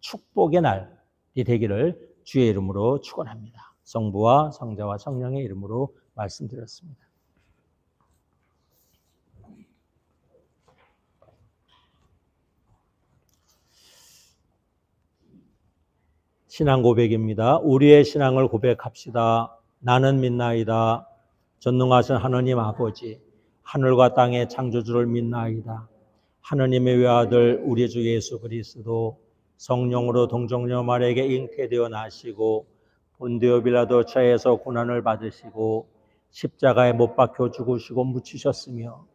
축복의 날이 되기를 주의 이름으로 축원합니다. 성부와 성자와 성령의 이름으로 말씀드렸습니다. 신앙 고백입니다. 우리의 신앙을 고백합시다. 나는 믿나이다. 전능하신 하느님 아버지, 하늘과 땅의 창조주를 믿나이다. 하느님의 외아들 우리 주 예수 그리스도 성령으로 동정녀 마리아에게 잉태되어 나시고 본디오 빌라도 처에서 고난을 받으시고 십자가에 못 박혀 죽으시고 묻히셨으며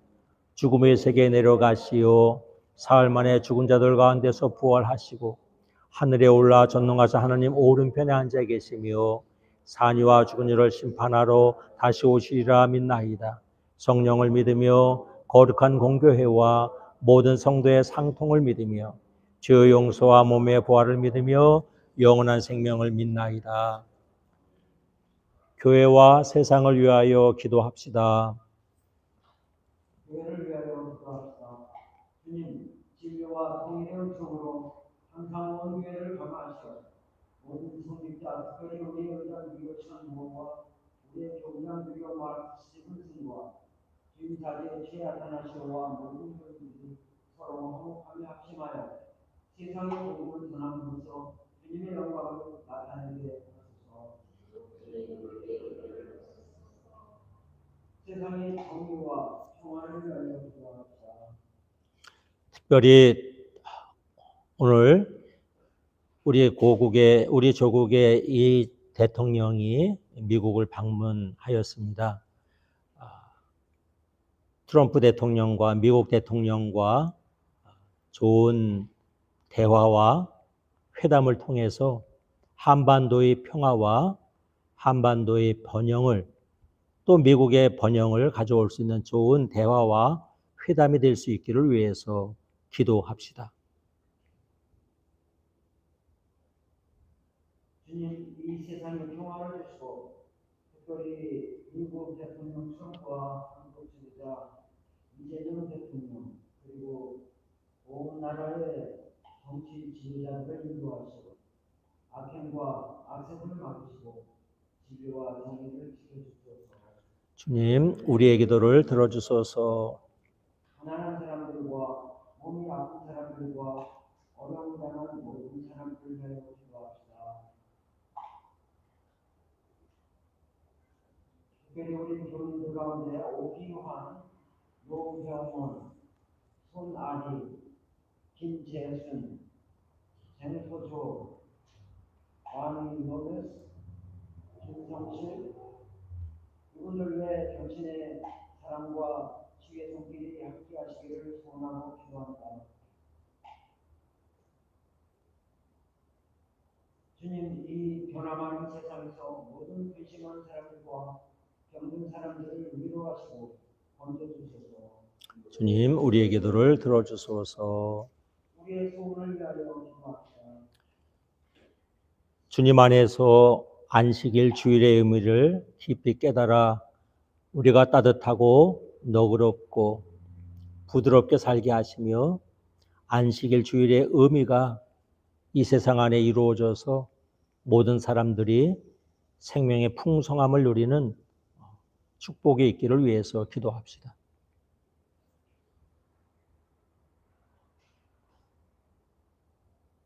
죽음의 세계에 내려가시어 사흘 만에 죽은 자들 가운데서 부활하시고 하늘에 올라 전능하신 하나님 오른편에 앉아 계시며 산이와 죽은 이를 심판하러 다시 오시리라 믿나이다. 성령을 믿으며 거룩한 공교회와 모든 성도의 상통을 믿으며 죄의 용서와 몸의 부활을 믿으며 영원한 생명을 믿나이다. 교회와 세상을 위하여 기도합시다. 교회를 위하여 기도합시다. 주님, 진료와 통일의 쪽으로 항상 온 교회를 감화하시어 모든 성직자, 특별히 우리 의장 위로천 모와 우리의 교장 위로 마르시는 승과 주인 자리에 최하타나시오와 모든 교인들이 서로 화목하며 합심하여 세상의 복음을 전함으로써 주님의 영광을 나타내게 하소서. 세상의 정의와 평화를 위하여 기도합시다. 특별히 오늘 우리 조국의 이 대통령이 미국을 방문하였습니다. 트럼프 대통령과 미국 대통령과 좋은 대화와 회담을 통해서 한반도의 평화와 한반도의 번영을 또 미국의 번영을 가져올 수 있는 좋은 대화와 회담이 될 수 있기를 위해서 기도합시다. 주님, 이 세상에 평화를 주시고 특별히 미국 대통령 트럼프와 한국 지도자 이재명 대통령 그리고 온 나라의 정치 지도자들을 인도하시고 악행과 악세를 막으시고 지혜와 통일을 지켜주소서. 주님, 우리의 기도를 들어주소서. 가난한 사람들과 몸이 아픈 사람들과 어려움 당한 모든 사람들을 위하여 기도합시다. 특별히 우리 교인들 가운데 오기환, 노병원, 손아리, 김재순, 젠소조, 왕노데스, 김성실 이분들 위해 당신의 사랑과 주의 손길이 함께하시기를 소원하고 기도합니다. 주님, 이 변화많은 세상에서 모든 근심한 사람들과 병든 사람들을 위로하시고 건져주소서. 주님, 우리의 기도를 들어주소서. 우리의 소원을 위하여 기도합시다. 주님 안에서 안식일 주일의 의미를 깊이 깨달아 우리가 따뜻하고 너그럽고 부드럽게 살게 하시며 안식일 주일의 의미가 이 세상 안에 이루어져서 모든 사람들이 생명의 풍성함을 누리는 축복이 있기를 위해서 기도합시다.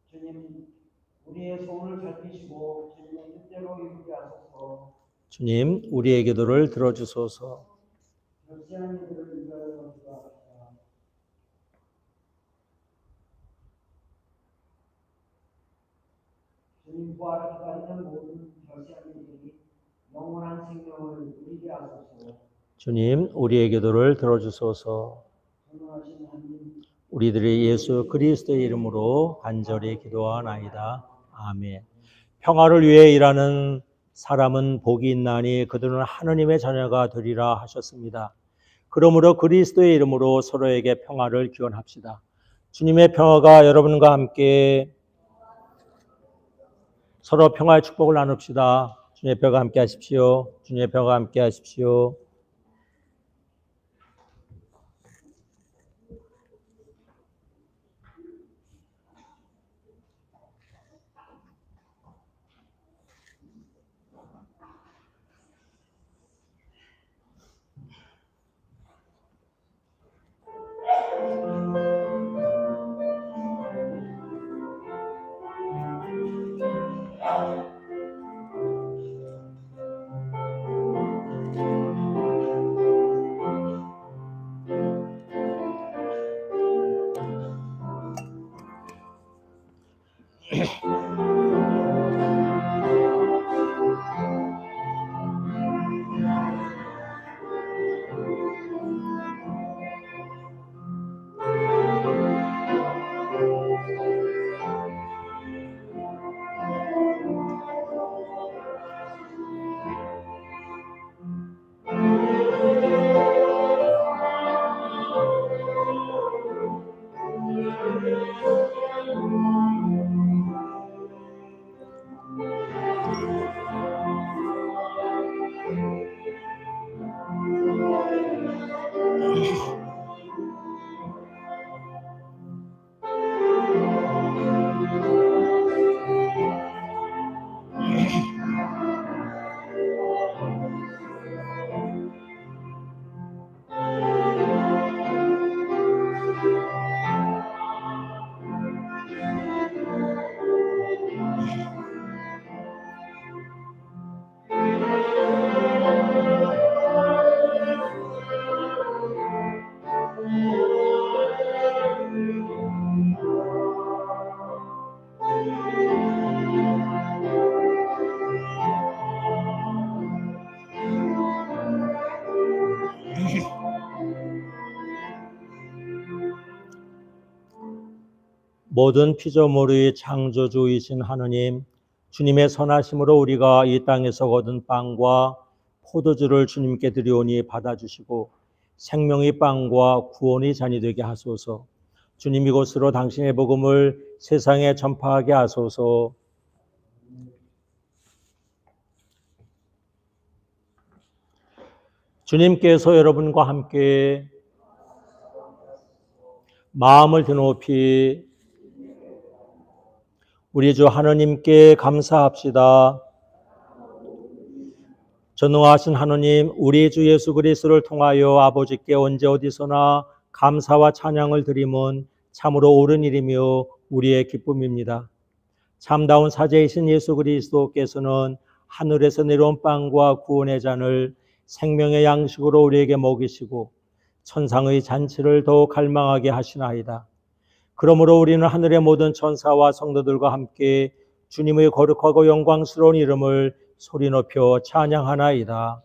주님, 우리의 소원을 살피시고 주님의 뜻대로 이루게 하소서. 주님, 우리의 기도를 들어주소서. 결시한 이들을 위하여 기도합시다. 주님, 부활을 기다리는 모든 결시한 이들이 영원한 생명을 누리게 하소서. 주님, 우리의 기도를 들어주소서. 전능하신 하나님, 우리들의 예수 그리스도의 이름으로 간절히 기도하나이다. 아멘. 평화를 위해 일하는 사람은 복이 있나니 그들은 하느님의 자녀가 되리라 하셨습니다. 그러므로 그리스도의 이름으로 서로에게 평화를 기원합시다. 주님의 평화가 여러분과 함께 서로 평화의 축복을 나눕시다. 주님의 평화가 함께 하십시오. 주님의 평화가 함께 하십시오. 모든 피조물의 창조주이신 하느님, 주님의 선하심으로 우리가 이 땅에서 거둔 빵과 포도주를 주님께 드리오니 받아주시고 생명의 빵과 구원의 잔이 되게 하소서. 주님, 이곳으로 당신의 복음을 세상에 전파하게 하소서. 주님께서 여러분과 함께 마음을 드높이 우리 주 하느님께 감사합시다. 전능하신 하느님, 우리 주 예수 그리스도를 통하여 아버지께 언제 어디서나 감사와 찬양을 드림은 참으로 옳은 일이며 우리의 기쁨입니다. 참다운 사제이신 예수 그리스도께서는 하늘에서 내려온 빵과 구원의 잔을 생명의 양식으로 우리에게 먹이시고 천상의 잔치를 더욱 갈망하게 하시나이다. 그러므로 우리는 하늘의 모든 천사와 성도들과 함께 주님의 거룩하고 영광스러운 이름을 소리 높여 찬양하나이다.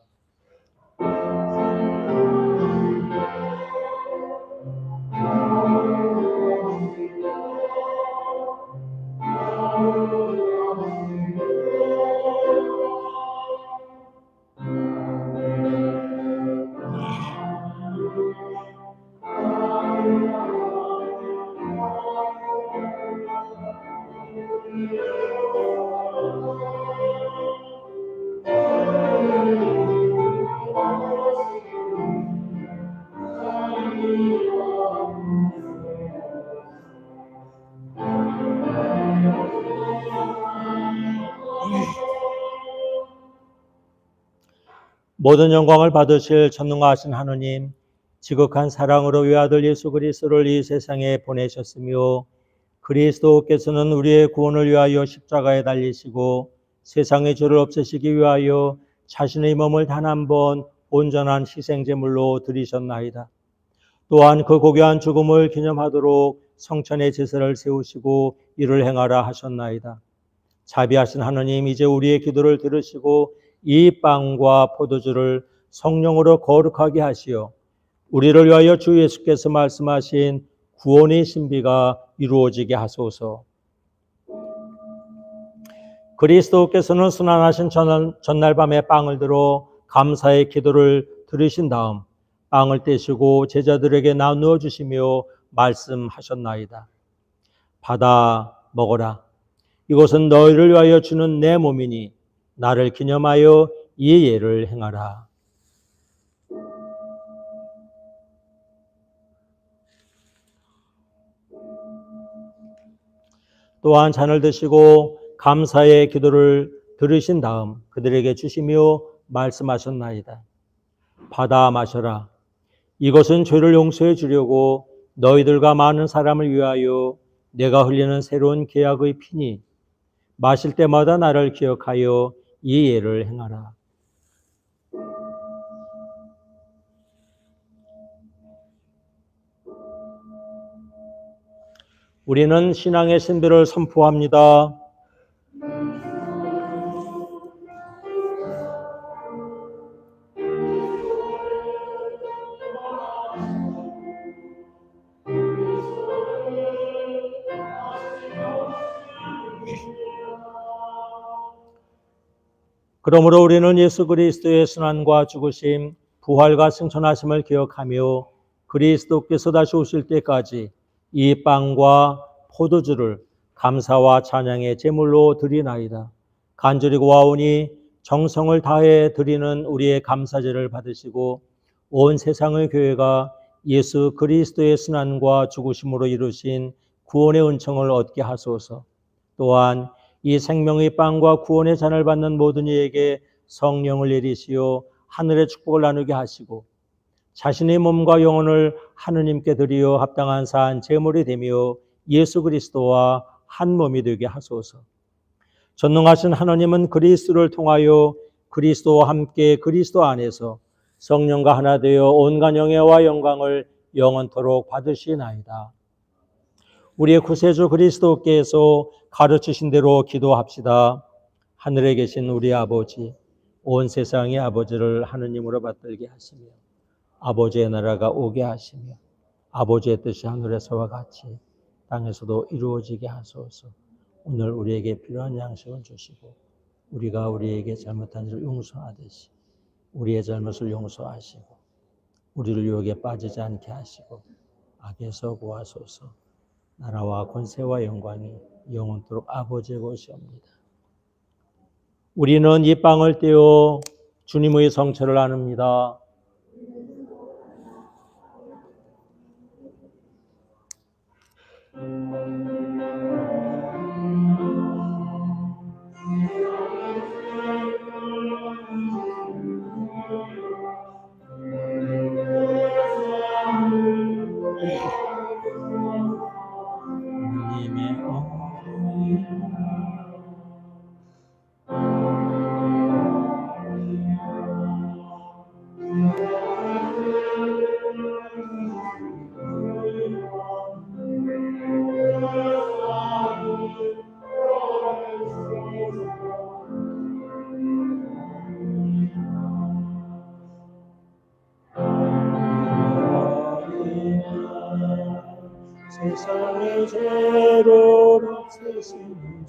모든 영광을 받으실 전능하신 하느님, 지극한 사랑으로 외아들 예수 그리스도를 이 세상에 보내셨으며 그리스도께서는 우리의 구원을 위하여 십자가에 달리시고 세상의 죄를 없애시기 위하여 자신의 몸을 단 한 번 온전한 희생제물로 드리셨나이다. 또한 그 고귀한 죽음을 기념하도록 성천의 제사를 세우시고 이를 행하라 하셨나이다. 자비하신 하느님, 이제 우리의 기도를 들으시고 이 빵과 포도주를 성령으로 거룩하게 하시어 우리를 위하여 주 예수께서 말씀하신 구원의 신비가 이루어지게 하소서. 그리스도께서는 순환하신 전날 밤에 빵을 들어 감사의 기도를 들으신 다음 빵을 떼시고 제자들에게 나누어 주시며 말씀하셨나이다. 받아 먹어라. 이것은 너희를 위하여 주는 내 몸이니 나를 기념하여 이 예를 행하라. 또한 잔을 드시고 감사의 기도를 들으신 다음 그들에게 주시며 말씀하셨나이다. 받아 마셔라. 이것은 죄를 용서해 주려고 너희들과 많은 사람을 위하여 내가 흘리는 새로운 계약의 피니 마실 때마다 나를 기억하여 이 예를 행하라. 우리는 신앙의 신비를 선포합니다. 그러므로 우리는 예수 그리스도의 순환과 죽으심, 부활과 승천하심을 기억하며 그리스도께서 다시 오실 때까지 이 빵과 포도주를 감사와 찬양의 제물로 드리나이다. 간절히 고하오니 정성을 다해 드리는 우리의 감사제를 받으시고 온 세상의 교회가 예수 그리스도의 순환과 죽으심으로 이루신 구원의 은총을 얻게 하소서. 또한 이 생명의 빵과 구원의 잔을 받는 모든 이에게 성령을 내리시어 하늘의 축복을 나누게 하시고 자신의 몸과 영혼을 하느님께 드리어 합당한 산 제물이 되며 예수 그리스도와 한 몸이 되게 하소서. 전능하신 하나님은 그리스도를 통하여 그리스도와 함께 그리스도 안에서 성령과 하나 되어 온갖 영예와 영광을 영원토록 받으시나이다. 우리의 구세주 그리스도께서 가르치신 대로 기도합시다. 하늘에 계신 우리 아버지, 온 세상의 아버지를 하느님으로 받들게 하시며 아버지의 나라가 오게 하시며 아버지의 뜻이 하늘에서와 같이 땅에서도 이루어지게 하소서. 오늘 우리에게 필요한 양식을 주시고 우리가 우리에게 잘못한 일을 용서하듯이 우리의 잘못을 용서하시고 우리를 유혹에 빠지지 않게 하시고 악에서 구하소서. 나라와 권세와 영광이 영원토록 아버지의 것이옵니다. 우리는 이 빵을 떼어 주님의 성체를 나눕니다.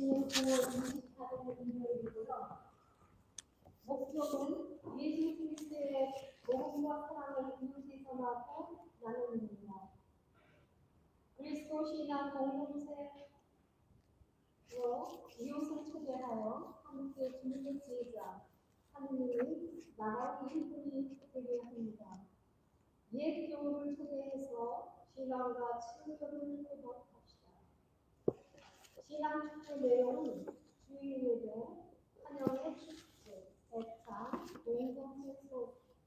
2020년 9월 24일 일요일이고요. 목적은 예수 그리스도의 복음과 사랑을 이웃에 전하고 나눔입니다. 그리스도 신앙 공동체로 이웃을 초대하여 함께 주님의 제자 하느님의 나라의 일꾼이 되게 합니다. 옛 교우를 초대해서 신앙과 친교를 회복합시다. 신앙 축제 내용은 주일 예배, 환영의 축제, 애창, 공동체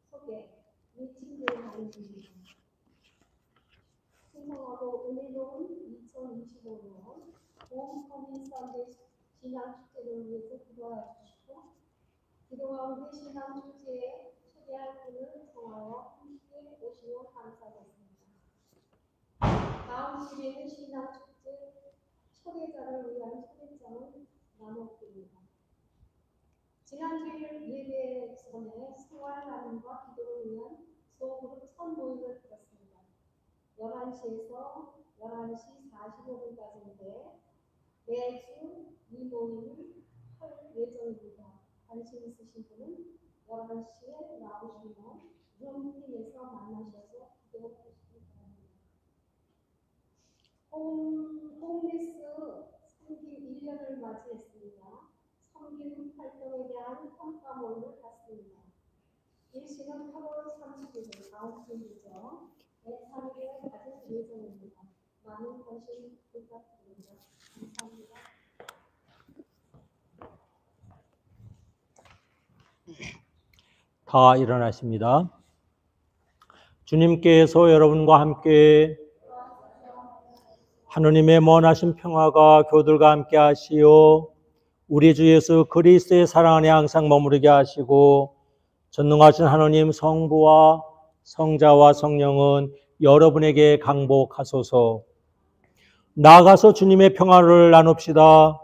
소개, 미팅을 하는입니다. 신성하고 은혜로운 2025년 홈커밍 선데이 신앙 축제를 위해서 기도해 주시고 기도 가운데 신앙 축제에 초대할 분을 정하여 함께 오시면 감사하겠습니다. 다음 주에는 신앙 축제 초대자를 위한 초대장을 나눠드립니다. 지난주 예배 전에 생활 나눔과 기도를 위한 소그룹 선모임을 드렸습니다. 11시에서 11시 45분까지인데 매주 이 모임을 할 예정입니다. 관심 있으신 분은 11시에 나오시면 룸팀에서 만나셔서 기도해 주시기 바랍니다. 홈리스 섬김 1년을 맞이했습니다. 섬김 활동에 대한 평가 모임을 갖습니다. 일시는 8월 30일 다음 주이죠. 애창을 가질 예정입니다. 많은 관심 부탁드립니다. 감사합니다. 다 일어나십니다. 주님께서 여러분과 함께 하느님의 원하신 평화가 교들과 함께 하시오. 우리 주 예수 그리스도의 사랑 안에 항상 머무르게 하시고 전능하신 하느님 성부와 성자와 성령은 여러분에게 강복하소서. 나아가서 주님의 평화를 나눕시다.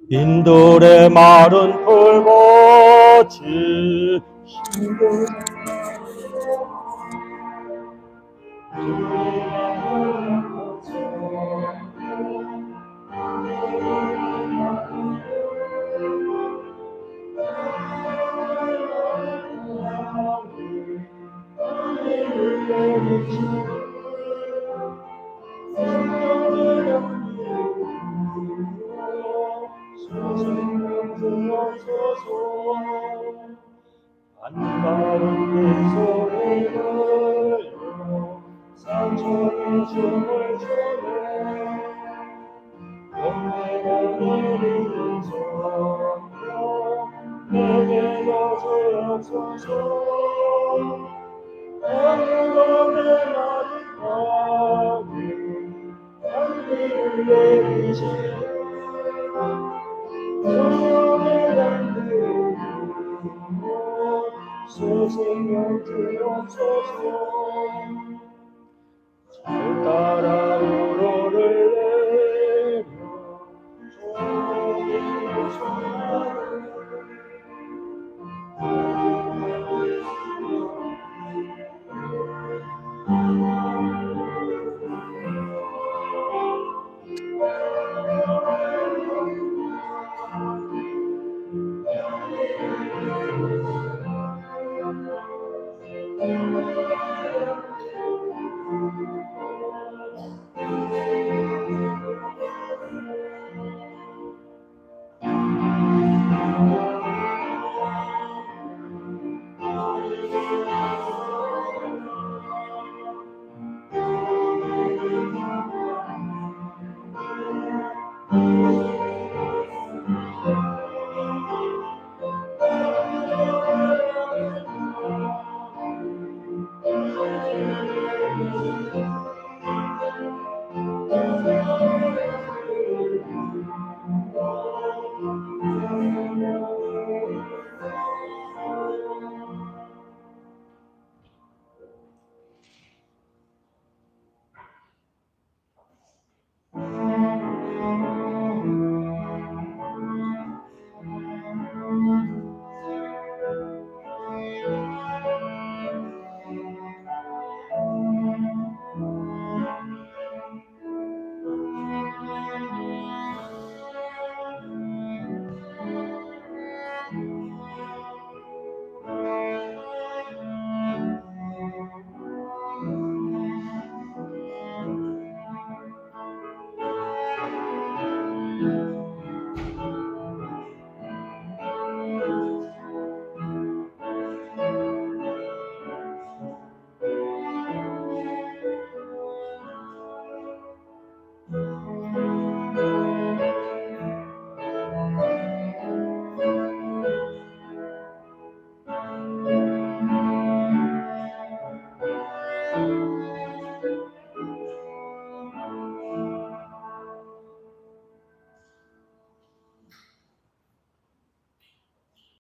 인들의 마른 풀꽃이 안가운 그 소리를 산천의 춤을 추네 온내가 내리는 소리로 내게로 주옵소서 하늘과 내 마지막에 하늘을 내리시네 주의 담들고 소생명 주옵소서 잘 따라 우로를 내며 조용히 소리하네